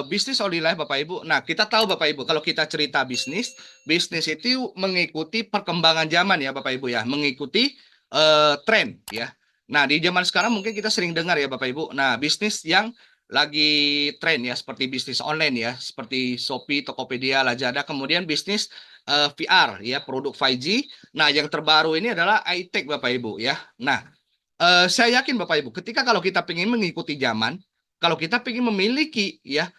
Bisnis Olilai Bapak Ibu. Nah, kita tahu Bapak Ibu, kalau kita cerita bisnis, bisnis itu mengikuti perkembangan zaman ya Bapak Ibu ya, mengikuti tren ya. Nah, di zaman sekarang mungkin kita sering dengar ya Bapak Ibu. Nah, bisnis yang lagi tren ya, seperti bisnis online ya, seperti Shopee, Tokopedia, Lazada, kemudian bisnis VR ya, produk 5G. Nah, yang terbaru ini adalah iTech Bapak Ibu ya. Nah, saya yakin Bapak Ibu, ketika kalau kita ingin mengikuti zaman, kalau kita ingin memiliki ya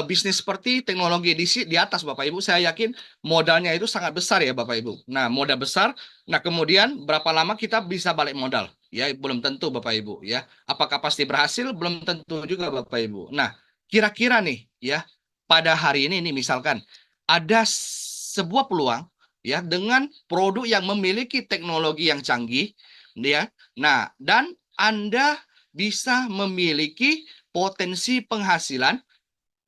bisnis seperti teknologi di atas Bapak Ibu, saya yakin modalnya itu sangat besar ya Bapak Ibu. Nah, modal besar. Nah, kemudian berapa lama kita bisa balik modal? Ya, belum tentu Bapak Ibu ya. Apakah pasti berhasil? Belum tentu juga Bapak Ibu. Nah, kira-kira nih ya, pada hari ini nih misalkan ada sebuah peluang ya dengan produk yang memiliki teknologi yang canggih ya. Nah, dan Anda bisa memiliki potensi penghasilan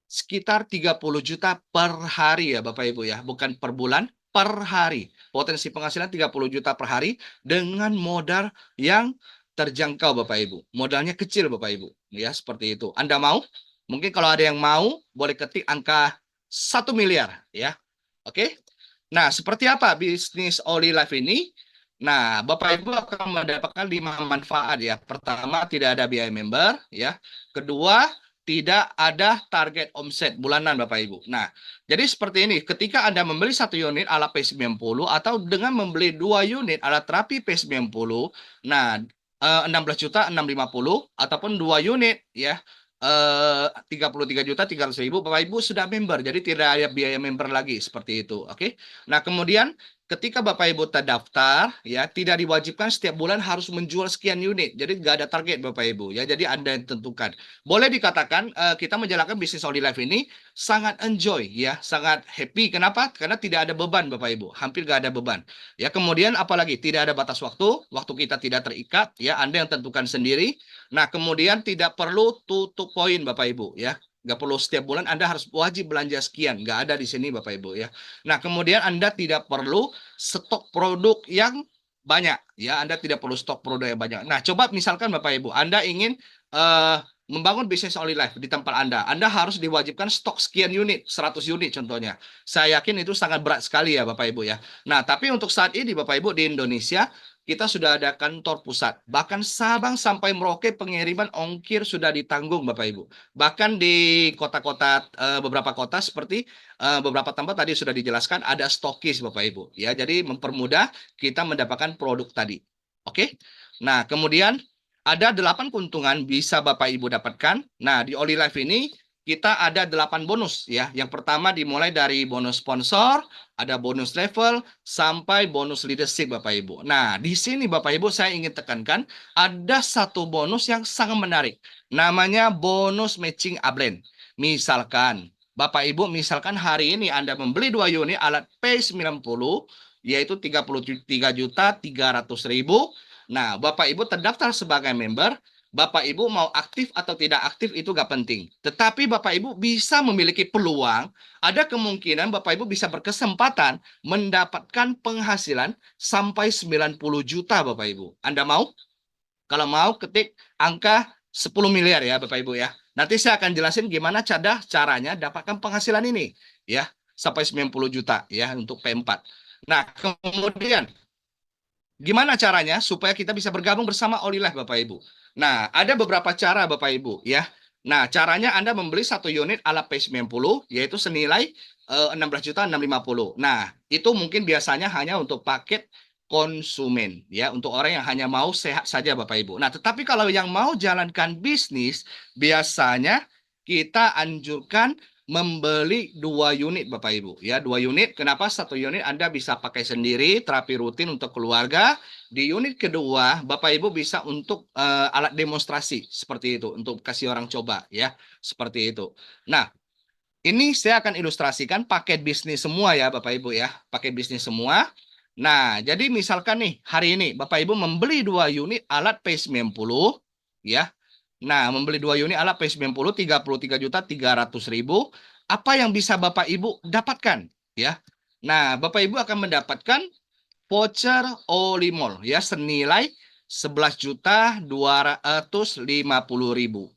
sekitar 30 juta per hari ya Bapak Ibu ya, bukan per bulan, per hari. Potensi penghasilan 30 juta per hari dengan modal yang terjangkau Bapak Ibu. Modalnya kecil Bapak Ibu, ya seperti itu. Anda mau? Mungkin kalau ada yang mau, boleh ketik angka 1 miliar ya. Oke? Nah, seperti apa bisnis Oli Life ini? Nah, Bapak Ibu akan mendapatkan 5 manfaat ya. Pertama, tidak ada biaya member ya. Kedua, tidak ada target omset bulanan Bapak Ibu. Nah, jadi seperti ini, ketika Anda membeli 1 unit alat P90 atau dengan membeli 2 unit alat terapi P90, nah 16 juta 650 ataupun 2 unit ya 33 juta 300 ribu Bapak Ibu sudah member, jadi tidak ada biaya member lagi seperti itu. Oke. Nah, kemudian ketika Bapak Ibu terdaftar ya tidak diwajibkan setiap bulan harus menjual sekian unit. Jadi nggak ada target Bapak Ibu ya. Jadi Anda yang tentukan. Boleh dikatakan kita menjalankan bisnis Oli Life ini sangat enjoy ya, sangat happy. Kenapa? Karena tidak ada beban Bapak Ibu, hampir nggak ada beban. Ya, kemudian apalagi tidak ada batas waktu kita tidak terikat ya, Anda yang tentukan sendiri. Nah, kemudian tidak perlu tutup poin Bapak Ibu ya. Nggak perlu setiap bulan Anda harus wajib belanja sekian. Nggak ada di sini Bapak Ibu ya. Nah, kemudian Anda tidak perlu stok produk yang banyak ya. Anda tidak perlu stok produk yang banyak. Nah, coba misalkan Bapak Ibu, Anda ingin membangun bisnis Oli Life di tempat Anda. Anda harus diwajibkan stok sekian unit, 100 unit contohnya. Saya yakin itu sangat berat sekali ya Bapak Ibu ya. Nah, tapi untuk saat ini Bapak Ibu di Indonesia kita sudah ada kantor pusat. Bahkan Sabang sampai Merauke pengiriman ongkir sudah ditanggung Bapak Ibu. Bahkan di kota-kota beberapa kota seperti beberapa tempat tadi sudah dijelaskan ada stokis Bapak Ibu ya. Jadi mempermudah kita mendapatkan produk tadi. Oke. Nah, kemudian ada 8 keuntungan bisa Bapak Ibu dapatkan. Nah, di Oli Life ini kita ada 8 bonus ya. Yang pertama dimulai dari bonus sponsor, ada bonus level, sampai bonus leadership Bapak Ibu. Nah, di sini Bapak Ibu saya ingin tekankan ada satu bonus yang sangat menarik. Namanya bonus matching upline. Misalkan Bapak Ibu misalkan hari ini Anda membeli 2 unit alat P90 yaitu 33.300.000. Nah, Bapak Ibu terdaftar sebagai member, Bapak Ibu mau aktif atau tidak aktif itu gak penting. Tetapi Bapak Ibu bisa memiliki peluang, ada kemungkinan Bapak Ibu bisa berkesempatan mendapatkan penghasilan sampai 90 juta Bapak Ibu. Anda mau? Kalau mau ketik angka 10 miliar ya Bapak Ibu ya. Nanti saya akan jelasin gimana caranya dapatkan penghasilan ini ya sampai 90 juta ya untuk P4. Nah, kemudian gimana caranya supaya kita bisa bergabung bersama Olilah Bapak Ibu? Nah, ada beberapa cara Bapak Ibu ya. Nah, caranya Anda membeli 1 unit alat P90 yaitu senilai 16 juta 650. Nah, itu mungkin biasanya hanya untuk paket konsumen ya, untuk orang yang hanya mau sehat saja Bapak Ibu. Nah, tetapi kalau yang mau jalankan bisnis biasanya kita anjurkan membeli 2 unit Bapak Ibu ya, 2 unit. Kenapa 1 unit Anda bisa pakai sendiri terapi rutin untuk keluarga. Di unit kedua Bapak Ibu bisa untuk alat demonstrasi seperti itu untuk kasih orang coba ya seperti itu. Nah, ini saya akan ilustrasikan paket bisnis semua ya Bapak Ibu ya, paket bisnis semua. Nah, jadi misalkan nih hari ini Bapak Ibu membeli 2 unit alat P90 ya. Nah, membeli 2 unit alat P90 33.300.000. Apa yang bisa Bapak Ibu dapatkan ya? Nah, Bapak Ibu akan mendapatkan voucher Olimol ya senilai 11.250.000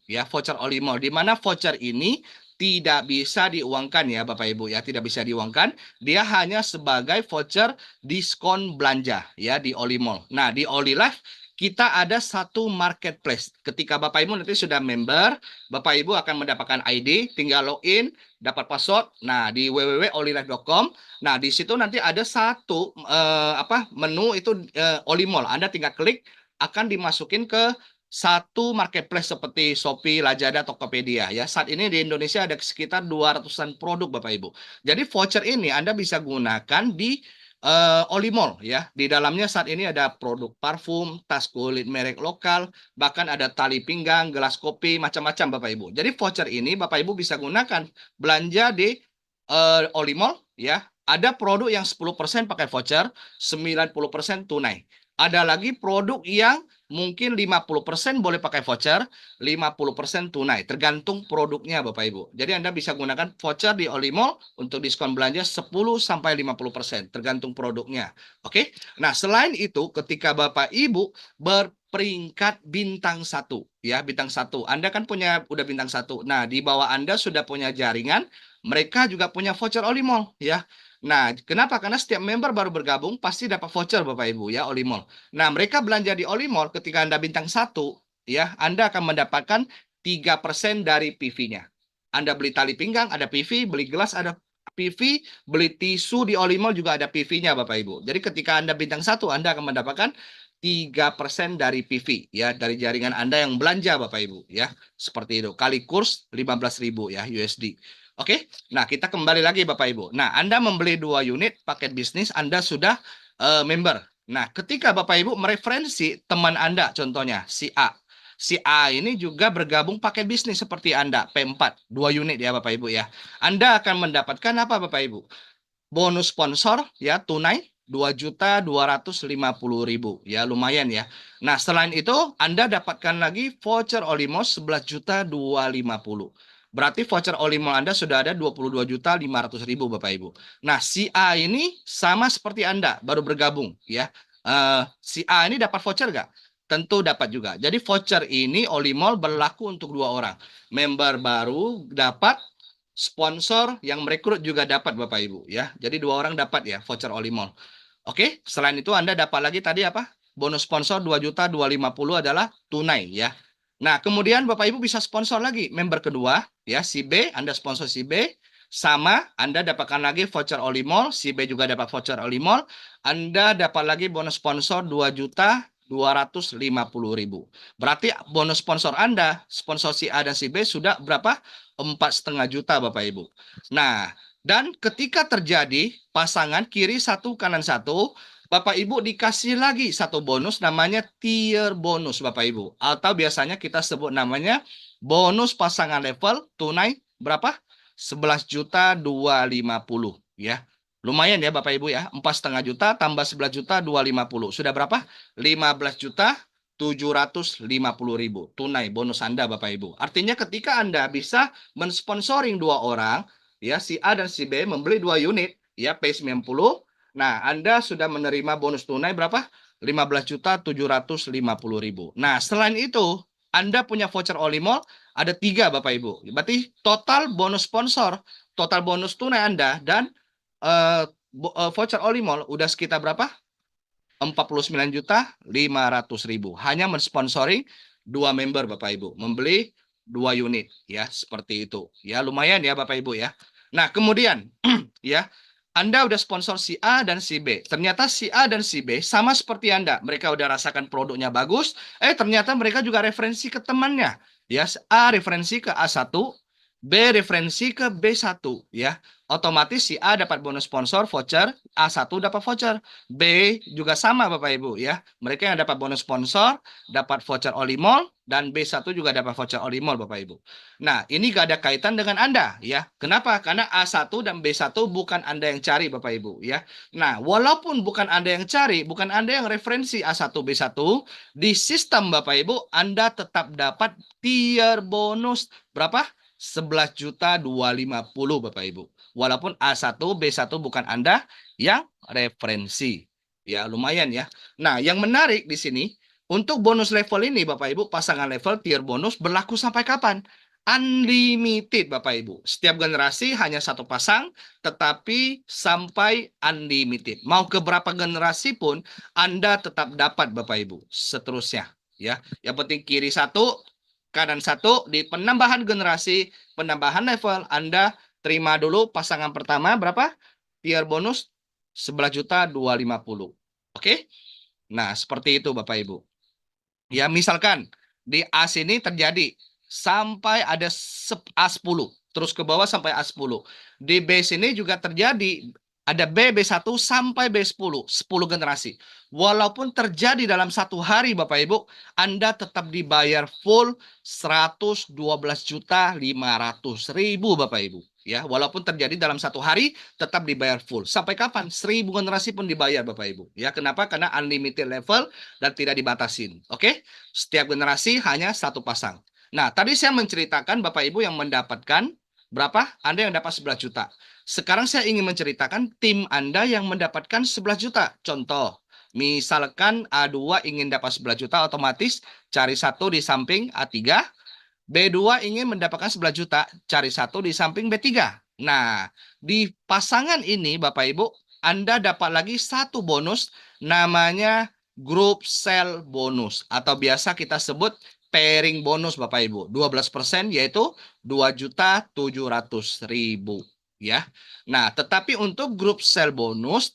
ya, voucher Olimol, di mana voucher ini tidak bisa diuangkan ya Bapak Ibu ya, tidak bisa diuangkan. Dia hanya sebagai voucher diskon belanja ya di Olimol. Nah, di Olilife kita ada satu marketplace. Ketika Bapak Ibu nanti sudah member, Bapak Ibu akan mendapatkan ID, tinggal login, dapat password. Nah, di www.olilife.com. Nah, di situ nanti ada satu menu itu Olimol. Anda tinggal klik, akan dimasukin ke satu marketplace seperti Shopee, Lazada, Tokopedia ya. Saat ini di Indonesia ada sekitar 200-an produk Bapak Ibu. Jadi voucher ini Anda bisa gunakan di Olimol ya. Di dalamnya saat ini ada produk parfum, tas kulit merek lokal, bahkan ada tali pinggang, gelas kopi, macam-macam Bapak Ibu. Jadi voucher ini Bapak Ibu bisa gunakan belanja di Olimol ya. Ada produk yang 10% pakai voucher, 90% tunai. Ada lagi produk yang mungkin 50% boleh pakai voucher, 50% tunai. Tergantung produknya Bapak Ibu. Jadi Anda bisa gunakan voucher di Olimol untuk diskon belanja 10-50%. Tergantung produknya. Oke. Nah, selain itu ketika Bapak Ibu berperingkat bintang 1. Ya, bintang 1. Anda kan udah bintang 1. Nah, di bawah Anda sudah punya jaringan. Mereka juga punya voucher Olimol. Ya. Nah, kenapa? Karena setiap member baru bergabung pasti dapat voucher Bapak Ibu ya Olimol. Nah, mereka belanja di Olimol ketika Anda bintang 1 ya, Anda akan mendapatkan 3% dari PV-nya. Anda beli tali pinggang ada PV, beli gelas ada PV, beli tisu di Olimol juga ada PV-nya Bapak Ibu. Jadi ketika Anda bintang 1 Anda akan mendapatkan 3% dari PV ya, dari jaringan Anda yang belanja Bapak Ibu ya. Seperti itu. Kali kurs 15.000 ya USD. Oke, nah kita kembali lagi Bapak Ibu. Nah, Anda membeli 2 unit paket bisnis, Anda sudah member. Nah, ketika Bapak Ibu mereferensi teman Anda, contohnya si A. Si A ini juga bergabung paket bisnis seperti Anda, P4, 2 unit ya Bapak Ibu ya. Anda akan mendapatkan apa Bapak Ibu? Bonus sponsor ya tunai 2.250.000 ya, lumayan ya. Nah, selain itu Anda dapatkan lagi voucher Olimos 11.250. Berarti voucher Olimol Anda sudah ada 22.500.000 Bapak Ibu. Nah, si A ini sama seperti Anda, baru bergabung ya. Si A ini dapat voucher nggak? Tentu dapat juga. Jadi voucher ini Olimol berlaku untuk 2 orang. Member baru dapat, sponsor yang merekrut juga dapat Bapak Ibu ya. Jadi 2 orang dapat ya voucher Olimol. Oke, selain itu Anda dapat lagi tadi apa? Bonus sponsor 2.250 adalah tunai ya. Nah, kemudian Bapak Ibu bisa sponsor lagi member kedua ya, si B, Anda sponsor si B, sama Anda dapatkan lagi voucher Olimol, si B juga dapat voucher Olimol, Anda dapat lagi bonus sponsor 2.250.000. Berarti bonus sponsor Anda, sponsor si A dan si B sudah berapa? 4,5 juta Bapak Ibu. Nah, dan ketika terjadi pasangan kiri satu kanan satu, Bapak Ibu dikasih lagi satu bonus namanya tier bonus Bapak Ibu. Atau biasanya kita sebut namanya bonus pasangan level tunai berapa? 11.250 ya. Lumayan ya Bapak Ibu ya. 4,5 juta tambah 11.250. Sudah berapa? 15.750.000 tunai bonus Anda Bapak Ibu. Artinya ketika Anda bisa mensponsoring 2 orang ya, si A dan si B membeli 2 unit ya P90. Nah, Anda sudah menerima bonus tunai berapa? 15.750.000. Nah, selain itu, Anda punya voucher Olimol ada 3 Bapak Ibu. Berarti total bonus sponsor, total bonus tunai Anda dan voucher Olimol udah sekitar berapa? 49.500.000. Hanya mensponsoring 2 member Bapak Ibu. Membeli 2 unit ya, seperti itu. Ya, lumayan ya Bapak Ibu ya. Nah, kemudian ya, Anda udah sponsor si A dan si B. Ternyata si A dan si B sama seperti Anda. Mereka udah rasakan produknya bagus. Ternyata mereka juga referensi ke temannya. Ya, A referensi ke A1, B referensi ke B1 ya. Otomatis si A dapat bonus sponsor voucher, A1 dapat voucher, B juga sama Bapak Ibu ya. Mereka yang dapat bonus sponsor dapat voucher Olimol dan B1 juga dapat voucher Olimol Bapak Ibu. Nah, ini gak ada kaitan dengan Anda ya. Kenapa? Karena A1 dan B1 bukan Anda yang cari Bapak Ibu ya. Nah, walaupun bukan Anda yang cari, bukan Anda yang referensi A1 B1, di sistem Bapak Ibu Anda tetap dapat tier bonus berapa? 11.250 Bapak Ibu. Walaupun A1, B1 bukan Anda yang referensi. Ya, lumayan ya. Nah, yang menarik di sini, Untuk bonus level ini Bapak Ibu, pasangan level tier bonus berlaku sampai kapan? Unlimited Bapak Ibu. Setiap generasi hanya satu pasang, tetapi sampai unlimited. Mau ke berapa generasi pun Anda tetap dapat Bapak Ibu. Seterusnya, ya. Yang penting kiri satu, kanan satu, di penambahan generasi, penambahan level Anda terima dulu pasangan pertama berapa? Tier bonus 11.250.000. Oke? Nah, seperti itu Bapak Ibu. Ya, misalkan di A sini terjadi sampai ada A10, terus ke bawah sampai A10. Di B sini juga terjadi ada B1 sampai B10, 10 generasi. Walaupun terjadi dalam satu hari Bapak Ibu, Anda tetap dibayar full 112.500.000 Bapak Ibu. Ya, walaupun terjadi dalam satu hari tetap dibayar full. Sampai kapan? 1000 generasi pun dibayar Bapak Ibu. Ya, kenapa? Karena unlimited level dan tidak dibatasin. Oke? Setiap generasi hanya satu pasang. Nah, tadi saya menceritakan Bapak Ibu yang mendapatkan berapa? Anda yang dapat 11 juta. Sekarang saya ingin menceritakan tim Anda yang mendapatkan 11 juta. Contoh, misalkan A2 ingin dapat 11 juta, otomatis cari satu di samping A3. B2 ingin mendapatkan 11 juta, cari satu di samping B3. Nah, di pasangan ini Bapak Ibu, Anda dapat lagi satu bonus namanya group sale bonus atau biasa kita sebut pairing bonus Bapak Ibu. 12% yaitu 2.700.000 ya. Nah, tetapi untuk group sale bonus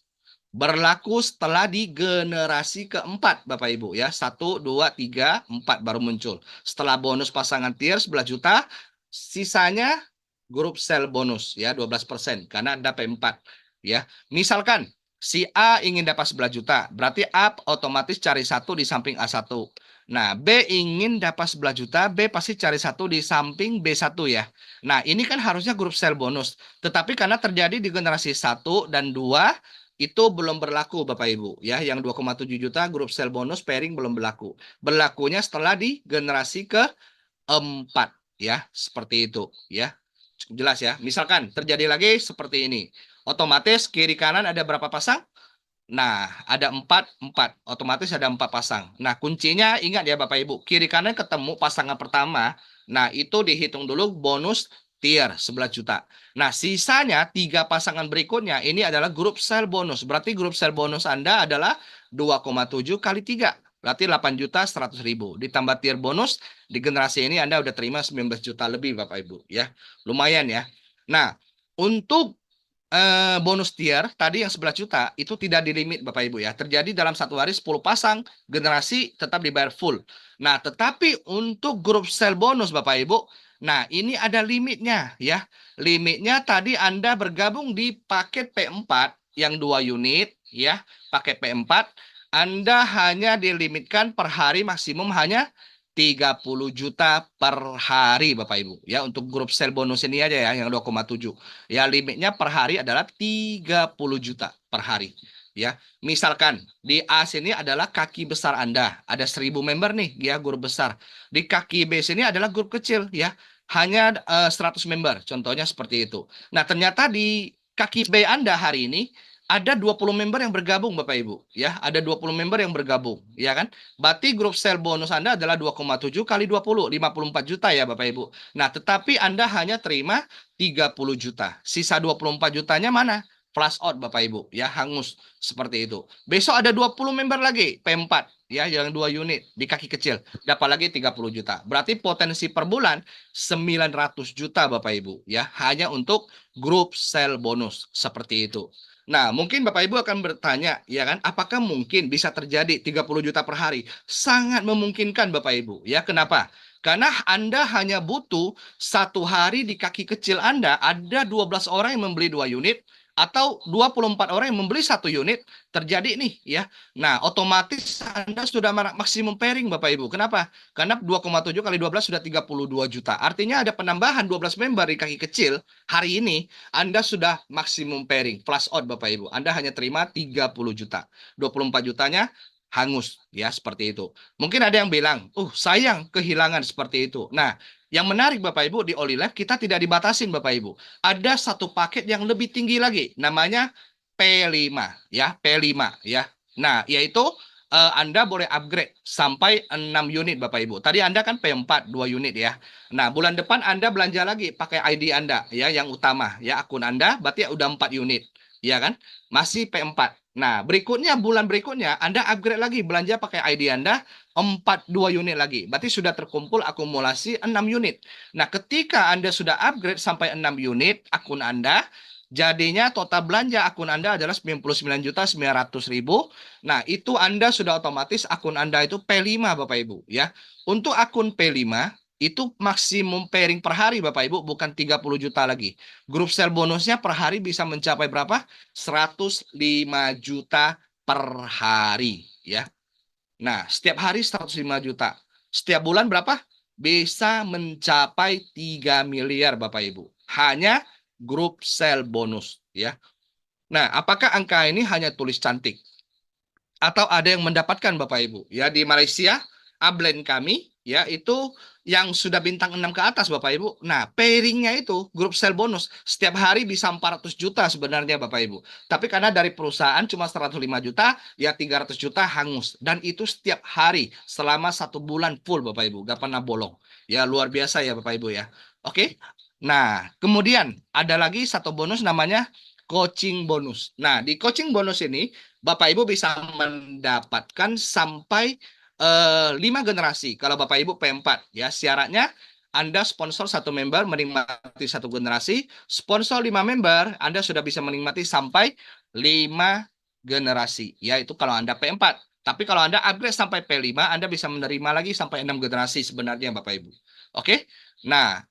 berlaku setelah di generasi keempat Bapak Ibu ya. 1, 2, 3, 4 baru muncul. Setelah bonus pasangan tier 11 juta, sisanya grup sel bonus ya 12% karena Anda P4 ya. Misalkan si A ingin dapat 11 juta, berarti A otomatis cari satu di samping A1. Nah, B ingin dapat 11 juta, B pasti cari satu di samping B1 ya. Nah, ini kan harusnya grup sel bonus. Tetapi karena terjadi di generasi 1 dan 2, itu belum berlaku Bapak Ibu ya. Yang 2,7 juta grup sel bonus pairing belum berlaku. Berlakunya setelah di generasi keempat ya, seperti itu ya. Cukup jelas ya. Misalkan terjadi lagi seperti ini. Otomatis kiri kanan ada berapa pasang? Nah, ada 4, otomatis ada 4 pasang. Nah, kuncinya ingat ya Bapak Ibu, kiri kanan ketemu pasangan pertama. Nah, itu dihitung dulu bonus tier 11 juta. Nah, sisanya 3 pasangan berikutnya ini adalah grup sel bonus. Berarti grup sel bonus Anda adalah 2,7 kali 3. Berarti 8.100.000. Ditambah tier bonus, di generasi ini Anda udah terima 19 juta lebih Bapak Ibu. Ya, lumayan ya. Nah, untuk bonus tier tadi yang 11 juta itu tidak dilimit Bapak Ibu ya. Terjadi dalam satu hari 10 pasang, generasi tetap dibayar full. Nah, tetapi untuk grup sel bonus Bapak Ibu, nah ini ada limitnya ya. Limitnya tadi Anda bergabung di paket P4 yang 2 unit ya. Paket P4 Anda hanya dilimitkan per hari maksimum hanya 30 juta per hari Bapak Ibu ya, untuk grup sel bonus ini aja ya yang 2,7 ya. Limitnya per hari adalah 30 juta per hari ya. Misalkan di A sini adalah kaki besar Anda, ada 1000 member nih ya, grup besar. Di kaki B sini adalah grup kecil ya, hanya 100 member, contohnya seperti itu. Nah, ternyata di kaki B Anda hari ini ada 20 member yang bergabung Bapak Ibu ya, ada 20 member yang bergabung ya kan. Berarti grup sel bonus Anda adalah 2,7 kali 20, 54 juta ya Bapak Ibu. Nah, tetapi Anda hanya terima 30 juta. Sisa 24 jutanya mana? Flash out Bapak Ibu ya, hangus seperti itu. Besok ada 20 member lagi P4 ya, yang 2 unit di kaki kecil, dapat lagi 30 juta. Berarti potensi per bulan 900 juta Bapak Ibu ya, hanya untuk grup sel bonus seperti itu. Nah, mungkin Bapak Ibu akan bertanya, ya kan, apakah mungkin bisa terjadi 30 juta per hari? Sangat memungkinkan Bapak Ibu. Ya, kenapa? Karena Anda hanya butuh satu hari di kaki kecil Anda, ada 12 orang yang membeli 2 unit, atau 24 orang yang membeli 1 unit, terjadi nih ya. Nah, otomatis Anda sudah maksimum pairing Bapak Ibu. Kenapa? Karena 2,7 kali 12 sudah 32 juta. Artinya ada penambahan 12 member di kaki kecil hari ini, Anda sudah maksimum pairing, flash out Bapak Ibu. Anda hanya terima 30 juta. 24 jutanya hangus ya, seperti itu. Mungkin ada yang bilang, sayang kehilangan seperti itu. Nah, yang menarik Bapak Ibu, di OliLife kita tidak dibatasin Bapak Ibu. Ada satu paket yang lebih tinggi lagi, namanya P5 ya, P5 ya. Nah, yaitu Anda boleh upgrade sampai 6 unit Bapak Ibu. Tadi Anda kan P4 2 unit ya. Nah, bulan depan Anda belanja lagi pakai ID Anda ya yang utama ya, akun Anda berarti udah 4 unit. Ya kan? Masih P4. Nah, berikutnya bulan berikutnya Anda upgrade lagi belanja pakai ID Anda 2 unit lagi. Berarti sudah terkumpul akumulasi 6 unit. Nah, ketika Anda sudah upgrade sampai 6 unit akun Anda, jadinya total belanja akun Anda adalah 99.900.000. Nah, itu Anda sudah otomatis akun Anda itu P5 Bapak Ibu ya. Untuk akun P5 itu maksimum pairing per hari Bapak Ibu, bukan 30 juta lagi. Grup sel bonusnya per hari bisa mencapai berapa? 105 juta per hari ya. Nah, setiap hari 105 juta. Setiap bulan berapa? Bisa mencapai 3 miliar Bapak Ibu. Hanya grup sel bonus ya. Nah, apakah angka ini hanya tulis cantik? Atau ada yang mendapatkan Bapak Ibu? Ya, di Malaysia, upline kami ya itu yang sudah bintang 6 ke atas Bapak Ibu. Nah, pairingnya itu grup sel bonus setiap hari bisa 400 juta sebenarnya Bapak Ibu. Tapi karena dari perusahaan cuma 105 juta, ya 300 juta hangus. Dan itu setiap hari selama 1 bulan full Bapak Ibu. Gak pernah bolong. Ya, luar biasa ya Bapak Ibu ya. Oke. Nah, kemudian ada lagi satu bonus namanya coaching bonus. Nah, di coaching bonus ini Bapak Ibu bisa mendapatkan sampai 5 generasi. Kalau Bapak Ibu P4 ya, syaratnya Anda sponsor 1 member menikmati 1 generasi, sponsor 5 member Anda sudah bisa menikmati sampai 5 generasi. Ya, itu kalau Anda P4. Tapi kalau Anda upgrade sampai P5, Anda bisa menerima lagi sampai 6 generasi sebenarnya Bapak Ibu. Oke? Nah,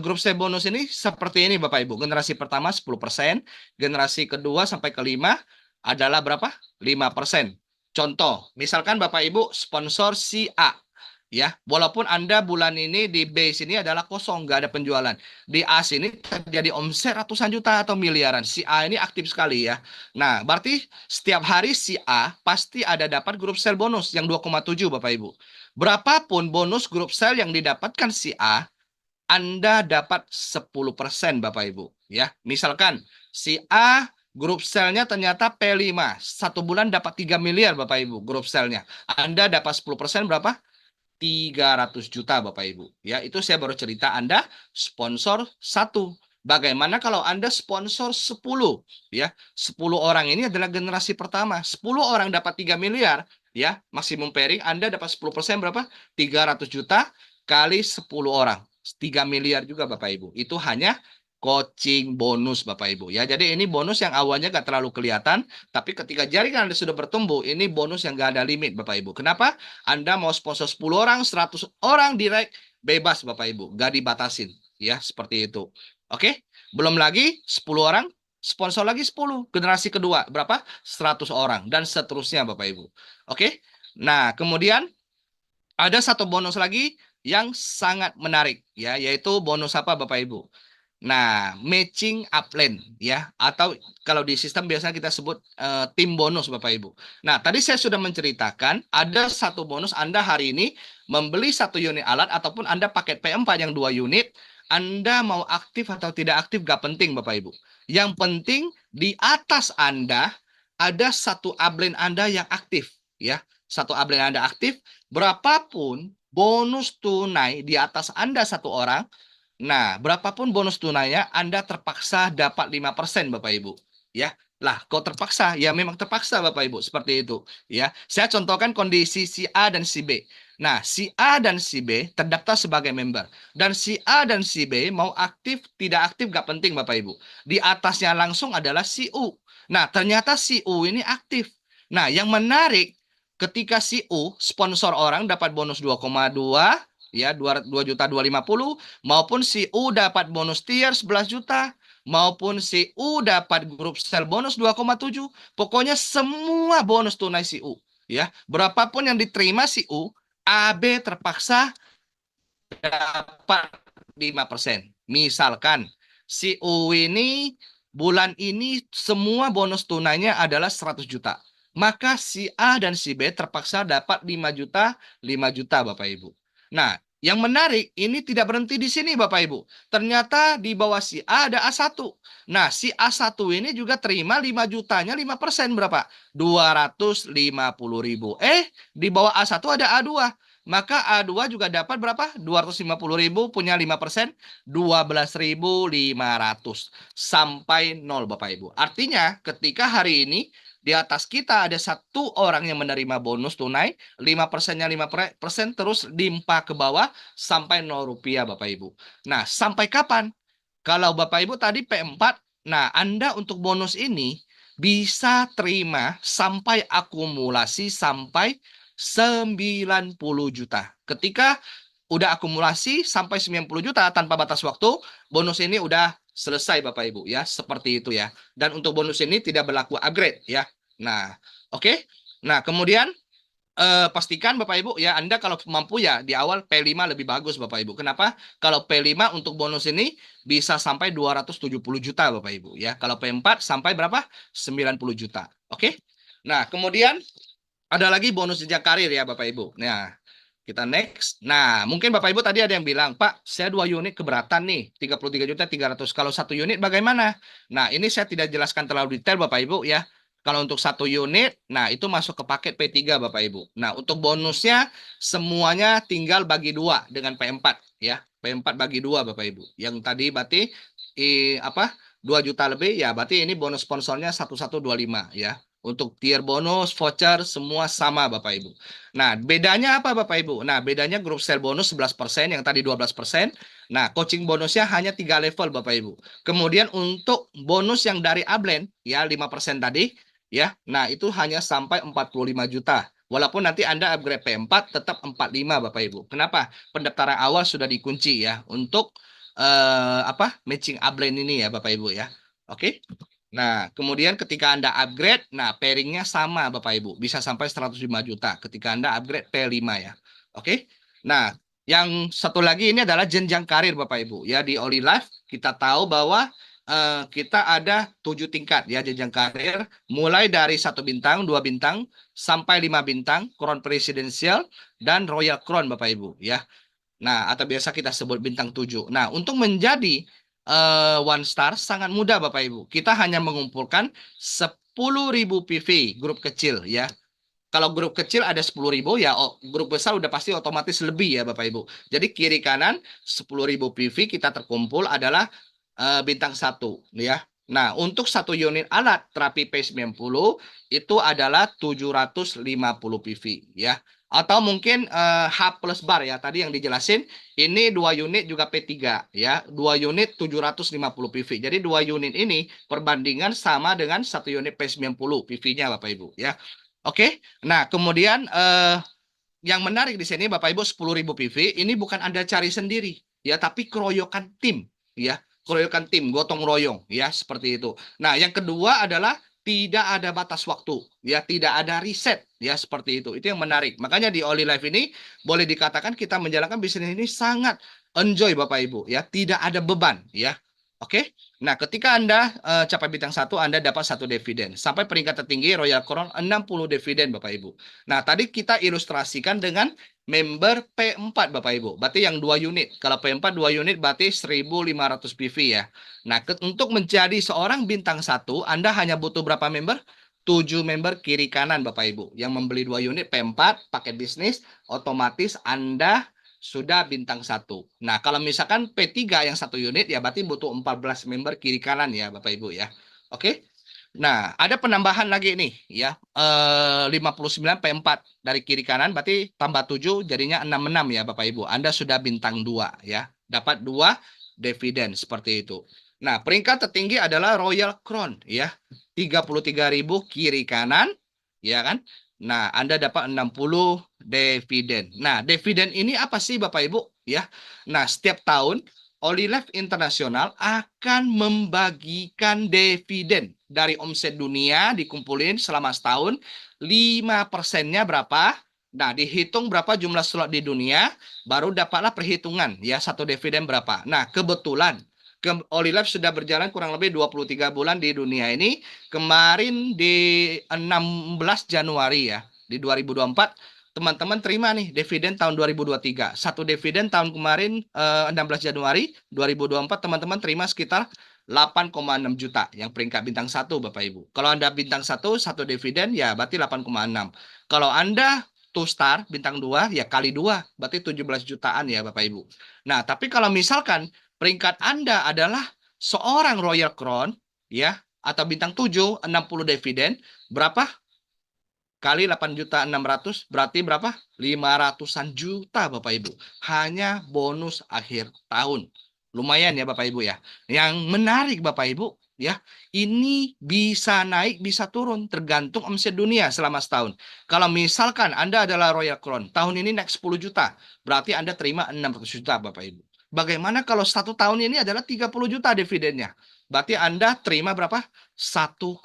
grup C bonus ini seperti ini Bapak Ibu. Generasi pertama 10%, generasi kedua sampai kelima adalah berapa? 5%. Contoh, misalkan Bapak Ibu sponsor si A. Ya, walaupun Anda bulan ini di B sini adalah kosong, nggak ada penjualan. Di A sini terjadi omset ratusan juta atau miliaran. Si A ini aktif sekali ya. Nah, berarti setiap hari si A pasti ada dapat grup sel bonus yang 2,7 Bapak Ibu. Berapapun bonus grup sel yang didapatkan si A, Anda dapat 10% Bapak Ibu. Ya, misalkan si A grup selnya ternyata P5. 1 bulan dapat 3 miliar Bapak Ibu grup selnya. Anda dapat 10% berapa? 300 juta Bapak Ibu. Ya, itu saya baru cerita Anda sponsor 1. Bagaimana kalau Anda sponsor 10? Ya, 10 orang ini adalah generasi pertama. 10 orang dapat 3 miliar. Ya, maksimum pairing Anda dapat 10% berapa? 300 juta kali 10 orang. 3 miliar juga Bapak Ibu. Itu hanya coaching bonus Bapak Ibu ya. Jadi ini bonus yang awalnya gak terlalu kelihatan, tapi ketika jaringan Anda sudah bertumbuh, ini bonus yang gak ada limit Bapak Ibu. Kenapa? Anda mau sponsor 10 orang, 100 orang direct, bebas Bapak Ibu, gak dibatasin ya, seperti itu. Oke? Belum lagi 10 orang sponsor lagi 10, generasi kedua berapa? 100 orang dan seterusnya Bapak Ibu. Oke? Nah, kemudian ada satu bonus lagi yang sangat menarik ya, yaitu bonus apa Bapak Ibu? Nah, matching upline ya, atau kalau di sistem biasanya kita sebut tim bonus Bapak Ibu. Nah, tadi saya sudah menceritakan ada satu bonus Anda hari ini membeli 1 unit alat ataupun Anda paket P4 yang 2 unit, Anda mau aktif atau tidak aktif gak penting Bapak Ibu. Yang penting di atas Anda ada satu upline Anda yang aktif ya. Satu upline Anda aktif, berapapun bonus tunai di atas Anda 1 orang. Nah, berapapun bonus tunainya, Anda terpaksa dapat 5% Bapak Ibu. Ya, lah, kok terpaksa? Ya, memang terpaksa Bapak Ibu, seperti itu. Ya, saya contohkan kondisi si A dan si B. Nah, si A dan si B terdaftar sebagai member. Dan si A dan si B mau aktif, tidak aktif, gak penting Bapak Ibu. Di atasnya langsung adalah si U. Nah, ternyata si U ini aktif. Nah, yang menarik, ketika si U sponsor orang dapat bonus 2,2, ya 2.250.000, maupun si U dapat bonus tier 11 juta, maupun si U dapat grup sel bonus 2,7. Pokoknya semua bonus tunai si U ya, berapapun yang diterima si U, AB terpaksa dapat 5%. Misalkan si U ini bulan ini semua bonus tunainya adalah 100 juta. Maka si A dan si B terpaksa dapat 5 juta, 5 juta Bapak Ibu. Nah, Yang menarik, ini tidak berhenti di sini Bapak Ibu. Ternyata di bawah si A ada A1. Nah, si A1 ini juga terima 5 jutanya 5% berapa? 250.000. Di bawah A1 ada A2. Maka A2 juga dapat berapa? 250.000 punya 5%, 12.500 sampai 0 Bapak Ibu. Artinya ketika hari ini di atas kita ada satu orang yang menerima bonus tunai, 5%-nya 5% terus limpah ke bawah sampai 0 rupiah Bapak Ibu. Nah, sampai kapan? Kalau Bapak Ibu tadi P4, nah Anda untuk bonus ini bisa terima sampai akumulasi sampai 90 juta. Ketika udah akumulasi sampai 90 juta tanpa batas waktu, bonus ini udah selesai Bapak Ibu ya, seperti itu ya. Dan untuk bonus ini tidak berlaku upgrade ya. Nah, oke. Nah, kemudian pastikan Bapak Ibu ya Anda kalau mampu ya di awal P5 lebih bagus Bapak Ibu. Kenapa? Kalau P5 untuk bonus ini bisa sampai 270 juta Bapak Ibu ya. Kalau P4 sampai berapa? 90 juta. Oke. Nah, kemudian ada lagi bonus jenjang karir ya Bapak Ibu. Nah, kita next. Nah, mungkin Bapak Ibu tadi ada yang bilang, Pak, saya 2 unit keberatan nih, 33 juta 300. Kalau 1 unit bagaimana? Nah, ini saya tidak jelaskan terlalu detail Bapak Ibu ya. Kalau untuk 1 unit, nah itu masuk ke paket P3 Bapak Ibu. Nah, untuk bonusnya semuanya tinggal bagi 2 dengan P4 ya. P4 bagi 2 Bapak Ibu. Yang tadi berarti 2 juta lebih ya, berarti ini bonus sponsornya 1125 ya. Untuk tier bonus, voucher, semua sama Bapak Ibu. Nah, bedanya apa Bapak Ibu? Nah, bedanya grup sale bonus 11%, yang tadi 12%. Nah, coaching bonusnya hanya 3 level Bapak Ibu. Kemudian untuk bonus yang dari Upland, ya 5% tadi, ya. Nah, itu hanya sampai 45 juta. Walaupun nanti Anda upgrade P4 tetap 45 Bapak Ibu. Kenapa? Pendaftaran awal sudah dikunci ya untuk matching Upland ini ya Bapak Ibu ya. Oke. Nah, kemudian ketika Anda upgrade, nah pairingnya sama Bapak Ibu, bisa sampai 105 juta ketika Anda upgrade P5 ya. Oke. Nah, yang satu lagi ini adalah jenjang karir Bapak Ibu. Ya, di Oli Life kita tahu bahwa kita ada 7 tingkat ya jenjang karir, mulai dari 1 bintang, 2 bintang, sampai 5 bintang, Crown Presidential dan Royal Crown Bapak Ibu ya. Nah, atau biasa kita sebut bintang 7. Nah, untuk menjadi one star sangat mudah Bapak Ibu. Kita hanya mengumpulkan 10.000 PV grup kecil ya. Kalau grup kecil ada 10.000 ya, grup besar udah pasti otomatis lebih ya Bapak Ibu. Jadi kiri kanan 10.000 PV kita terkumpul adalah bintang 1 ya. Nah, untuk 1 unit alat terapi P90 itu adalah 750 PV ya. Atau mungkin H plus bar ya. Tadi yang dijelasin ini 2 unit juga P3 ya. 2 unit 750 PV. Jadi 2 unit ini perbandingan sama dengan 1 unit P90 PV-nya Bapak Ibu ya. Oke. Nah, kemudian yang menarik di sini Bapak Ibu 10.000 PV ini bukan Anda cari sendiri ya, tapi keroyokan tim ya. Keroyokan tim, gotong royong ya, seperti itu. Nah, yang kedua adalah tidak ada batas waktu ya, tidak ada riset ya, seperti itu. Itu yang menarik. Makanya di Oli Life ini boleh dikatakan kita menjalankan bisnis ini sangat enjoy Bapak Ibu ya, tidak ada beban ya. Oke. Nah, ketika Anda capai bintang 1, Anda dapat 1 dividen. Sampai peringkat tertinggi Royal Crown 60 dividen Bapak Ibu. Nah, tadi kita ilustrasikan dengan member P4 Bapak Ibu. Berarti yang 2 unit. Kalau P4 2 unit berarti 1.500 PV ya. Nah, untuk menjadi seorang bintang 1, Anda hanya butuh berapa member? 7 member kiri kanan Bapak Ibu. Yang membeli 2 unit P4 paket bisnis, otomatis Anda sudah bintang 1. Nah, kalau misalkan P3 yang 1 unit ya berarti butuh 14 member kiri kanan ya Bapak Ibu ya. Oke. Nah, ada penambahan lagi nih ya. 59 P4 dari kiri kanan berarti tambah 7 jadinya 66 ya Bapak Ibu. Anda sudah bintang 2 ya. Dapat 2 dividen seperti itu. Nah, peringkat tertinggi adalah Royal Crown ya. 33.000 kiri kanan ya kan. Nah, Anda dapat 60 dividen. Nah, dividen ini apa sih Bapak Ibu ya? Nah, setiap tahun Oli Life Internasional akan membagikan dividen dari omset dunia dikumpulin selama setahun, 5%-nya berapa? Nah, dihitung berapa jumlah slot di dunia, baru dapatlah perhitungan ya satu dividen berapa. Nah, kebetulan Oli Life sudah berjalan kurang lebih 23 bulan di dunia ini. Kemarin di 16 Januari ya, di 2024 teman-teman terima nih dividen tahun 2023. Satu dividen tahun kemarin 16 Januari 2024 teman-teman terima sekitar 8,6 juta yang peringkat bintang 1 Bapak Ibu. Kalau Anda bintang 1, satu dividen ya berarti 8,6. Kalau Anda two star bintang 2 ya kali 2 berarti 17 jutaan ya Bapak Ibu. Nah, tapi kalau misalkan peringkat Anda adalah seorang Royal Crown ya atau bintang 7 60 dividen berapa? Kali 8.600.000 berarti berapa? 500-an juta Bapak Ibu. Hanya bonus akhir tahun. Lumayan ya Bapak Ibu ya. Yang menarik Bapak Ibu ya, ini bisa naik bisa turun tergantung omset dunia selama setahun. Kalau misalkan Anda adalah Royal Crown, tahun ini naik 10 juta, berarti Anda terima 600 juta Bapak Ibu. Bagaimana kalau satu tahun ini adalah 30 juta dividennya? Berarti Anda terima berapa? 1,8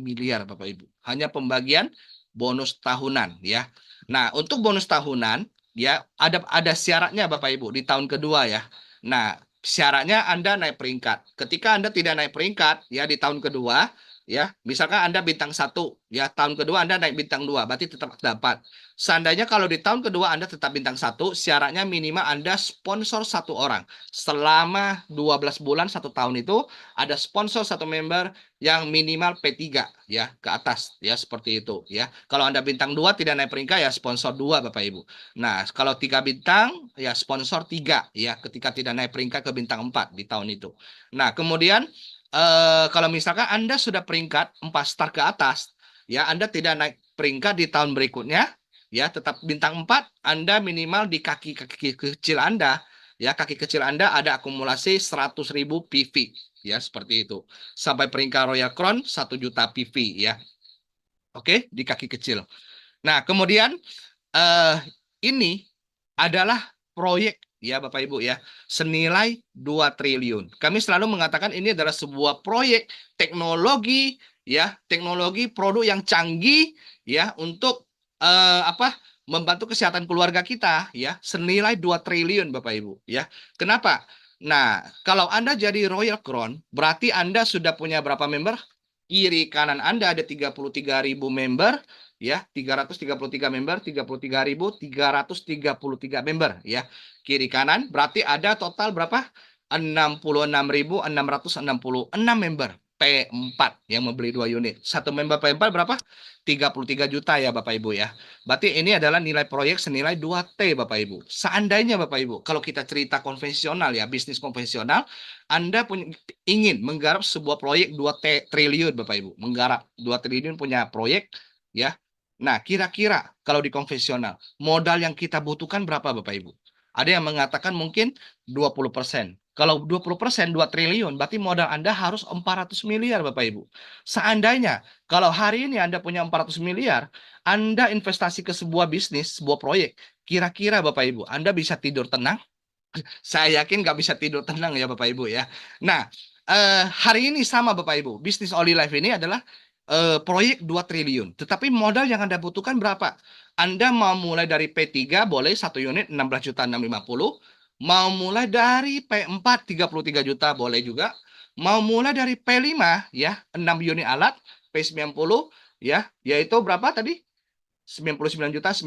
miliar Bapak Ibu. Hanya pembagian bonus tahunan ya. Nah, untuk bonus tahunan ya ada syaratnya Bapak Ibu di tahun kedua ya. Nah, syaratnya Anda naik peringkat. Ketika Anda tidak naik peringkat ya di tahun kedua ya, misalkan Anda bintang 1 ya, tahun kedua Anda naik bintang 2 berarti tetap dapat. Seandainya kalau di tahun kedua Anda tetap bintang 1, syaratnya minimal Anda sponsor 1 orang. Selama 12 bulan 1 tahun itu ada sponsor 1 member yang minimal P3 ya ke atas ya seperti itu ya. Kalau Anda bintang 2 tidak naik peringkat ya sponsor 2 Bapak Ibu. Nah, kalau 3 bintang ya sponsor 3 ya ketika tidak naik peringkat ke bintang 4 di tahun itu. Nah, kemudian kalau misalkan Anda sudah peringkat 4 star ke atas ya, Anda tidak naik peringkat di tahun berikutnya ya, tetap bintang 4, Anda minimal di kaki-kaki kecil Anda ya, kaki kecil Anda ada akumulasi 100.000 PV ya, seperti itu. Sampai peringkat Royal Crown 1 juta PV ya. Oke, di kaki kecil. Nah, kemudian ini adalah proyek ya Bapak Ibu ya, senilai 2 triliun. Kami selalu mengatakan ini adalah sebuah proyek teknologi ya, teknologi produk yang canggih ya untuk membantu kesehatan keluarga kita ya, senilai 2 triliun Bapak Ibu ya. Kenapa? Nah, kalau Anda jadi Royal Crown, berarti Anda sudah punya berapa member? Kiri kanan Anda ada 33.000 member ya, 333 member, 33.333 member ya. Kiri kanan berarti ada total berapa? 66.666 member P4 yang membeli 2 unit. Satu member P4 berapa? 33 juta ya Bapak Ibu ya. Berarti ini adalah nilai proyek senilai 2T Bapak Ibu. Seandainya Bapak Ibu, kalau kita cerita konvensional ya, bisnis konvensional, Anda ingin menggarap sebuah proyek 2 triliun Bapak Ibu. Menggarap 2 triliun punya proyek ya. Nah, kira-kira kalau di konvensional, modal yang kita butuhkan berapa Bapak Ibu? Ada yang mengatakan mungkin 20%. Kalau 20% 2 triliun, berarti modal Anda harus 400 miliar Bapak Ibu. Seandainya, kalau hari ini Anda punya 400 miliar, Anda investasi ke sebuah bisnis, sebuah proyek, kira-kira Bapak Ibu, Anda bisa tidur tenang? Saya yakin nggak bisa tidur tenang ya Bapak Ibu ya. Nah, hari ini sama Bapak Ibu, bisnis Oli Life ini adalah proyek 2 triliun. Tetapi modal yang Anda butuhkan berapa? Anda mau mulai dari P3 boleh 1 unit 16.650. Mau mulai dari P4 33 juta boleh juga. Mau mulai dari P5 ya 6 unit alat P90 ya, yaitu berapa tadi? 99.900.000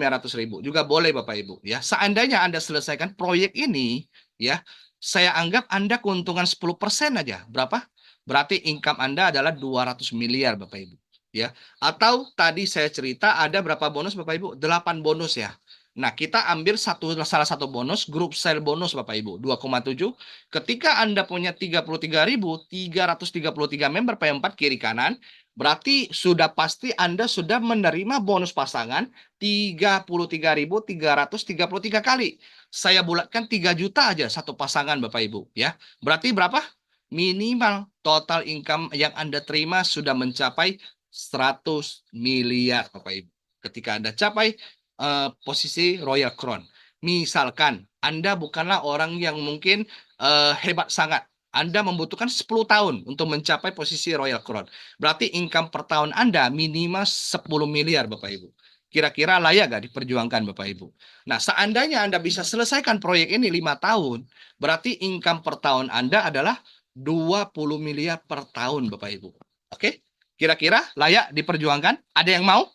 juga boleh Bapak Ibu ya. Seandainya Anda selesaikan proyek ini ya, saya anggap Anda keuntungan 10% aja. Berapa? Berarti income Anda adalah 200 miliar Bapak Ibu ya. Atau tadi saya cerita ada berapa bonus Bapak Ibu? 8 bonus ya. Nah, kita ambil salah satu bonus, grup sale bonus Bapak Ibu, 2,7. Ketika Anda punya 33.333 member P4 kiri kanan, berarti sudah pasti Anda sudah menerima bonus pasangan 33.333 kali. Saya bulatkan 3 juta aja satu pasangan Bapak Ibu ya. Berarti berapa? Minimal total income yang Anda terima sudah mencapai 100 miliar Bapak Ibu. Ketika Anda capai posisi Royal Crown. Misalkan Anda bukanlah orang yang mungkin hebat sangat. Anda membutuhkan 10 tahun untuk mencapai posisi Royal Crown. Berarti income per tahun Anda minimal 10 miliar Bapak Ibu. Kira-kira layak gak diperjuangkan Bapak Ibu? Nah, seandainya Anda bisa selesaikan proyek ini 5 tahun, berarti income per tahun Anda adalah 20 miliar per tahun Bapak Ibu. Oke? Kira-kira layak diperjuangkan? Ada yang mau?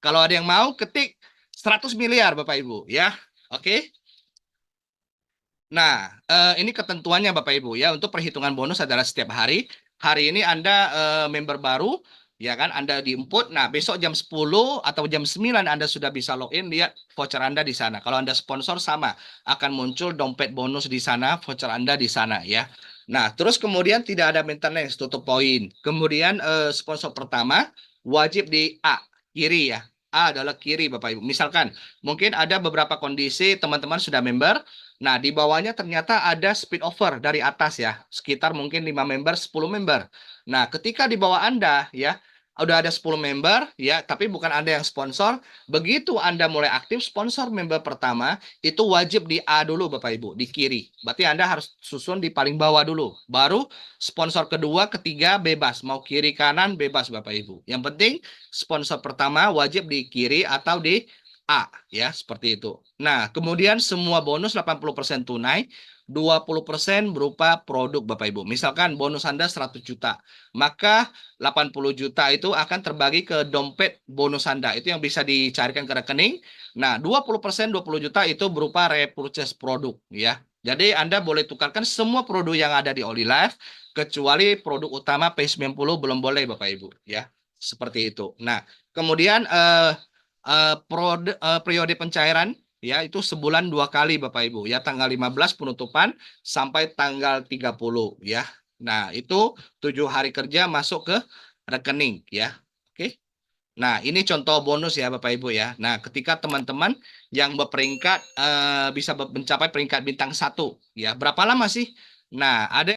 Kalau ada yang mau, ketik 100 miliar Bapak Ibu ya. Oke. Nah, ini ketentuannya Bapak Ibu ya, untuk perhitungan bonus adalah setiap hari. Hari ini Anda member baru, ya kan, Anda di-input. Nah, besok jam 10 atau jam 9 Anda sudah bisa login, lihat voucher Anda di sana. Kalau Anda sponsor sama, akan muncul dompet bonus di sana, voucher Anda di sana ya. Nah, terus kemudian tidak ada maintenance, tutup poin. Kemudian sponsor pertama wajib di A, kiri ya. A adalah kiri Bapak Ibu. Misalkan mungkin ada beberapa kondisi teman-teman sudah member. Nah, di bawahnya ternyata ada speed over dari atas ya, sekitar mungkin 5 member, 10 member. Nah, ketika di bawah Anda ya, udah ada 10 member ya, tapi bukan Anda yang sponsor, begitu Anda mulai aktif sponsor member pertama, itu wajib di A dulu Bapak Ibu, di kiri. Berarti Anda harus susun di paling bawah dulu. Baru sponsor kedua, ketiga bebas, mau kiri kanan bebas Bapak Ibu. Yang penting sponsor pertama wajib di kiri atau di A ya, seperti itu. Nah, kemudian semua bonus 80% tunai, 20% berupa produk Bapak Ibu. Misalkan bonus Anda 100 juta, maka 80 juta itu akan terbagi ke dompet bonus Anda. Itu yang bisa dicarikan ke rekening. Nah, 20% 20 juta itu berupa repurchase produk ya. Jadi Anda boleh tukarkan semua produk yang ada di Olive, kecuali produk utama P90 belum boleh Bapak Ibu ya. Seperti itu. Nah, kemudian periode pencairan ya itu sebulan 2 kali Bapak Ibu ya, tanggal 15 penutupan sampai tanggal 30 ya. Nah, itu 7 hari kerja masuk ke rekening ya. Oke. Nah, ini contoh bonus ya Bapak Ibu ya. Nah, ketika teman-teman yang berperingkat bisa mencapai peringkat bintang 1 ya. Berapa lama sih? Nah, ada